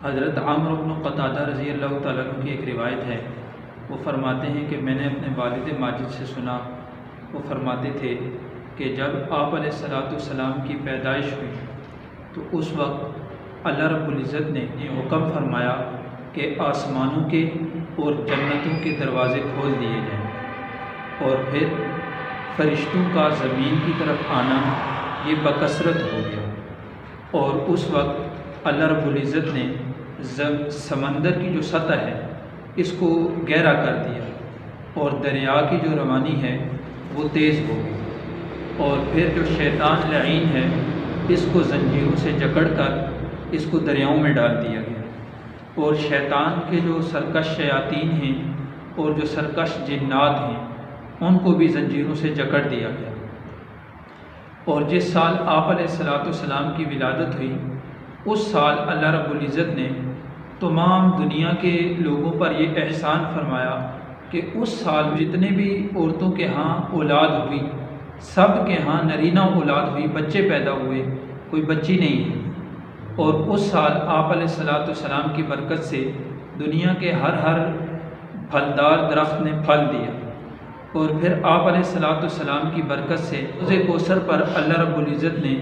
حضرت عمرو بن قتادہ رضی اللہ تعالیٰ عنہ کی ایک روایت ہے، وہ فرماتے ہیں کہ میں نے اپنے والد ماجد سے سنا، وہ فرماتے تھے کہ جب آپ علیہ السلام کی پیدائش ہوئی تو اس وقت اللہ رب العزت نے یہ حکم فرمایا کہ آسمانوں کے اور جنتوں کے دروازے کھول دیے جائیں، اور پھر فرشتوں کا زمین کی طرف آنا یہ بکثرت ہو گیا، اور اس وقت اللہ رب العزت نے سمندر کی جو سطح ہے اس کو گہرا کر دیا، اور دریا کی جو روانی ہے وہ تیز ہو گئی، اور پھر جو شیطان لعین ہے اس کو زنجیروں سے جکڑ کر اس کو دریاؤں میں ڈال دیا گیا، اور شیطان کے جو سرکش شیاطین ہیں اور جو سرکش جنات ہیں ان کو بھی زنجیروں سے جکڑ دیا گیا۔ اور جس سال آپ علیہ السلام کی ولادت ہوئی اس سال اللہ رب العزت نے تمام دنیا کے لوگوں پر یہ احسان فرمایا کہ اس سال جتنے بھی عورتوں کے ہاں اولاد ہوئی سب کے ہاں نرینہ اولاد ہوئی، بچے پیدا ہوئے، کوئی بچی نہیں ہے، اور اس سال آپ علیہ السلام کی برکت سے دنیا کے ہر پھلدار درخت نے پھل دیا، اور پھر آپ علیہ السلام کی برکت سے حوض کوثر پر اللہ رب العزت نے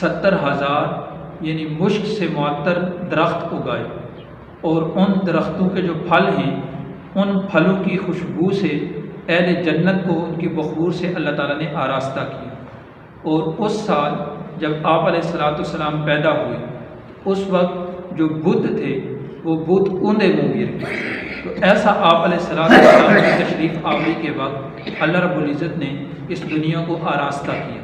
70,000 یعنی مشک سے معطر درخت اگائے، اور ان درختوں کے جو پھل ہیں ان پھلوں کی خوشبو سے اہل جنت کو ان کی بخور سے اللہ تعالیٰ نے آراستہ کیا۔ اور اس سال جب آپ علیہ السلام پیدا ہوئے اس وقت جو بت تھے وہ بت اوندے منہ گر گئے، تو ایسا آپ علیہ السلام کی تشریف آوری کے وقت اللہ رب العزت نے اس دنیا کو آراستہ کیا۔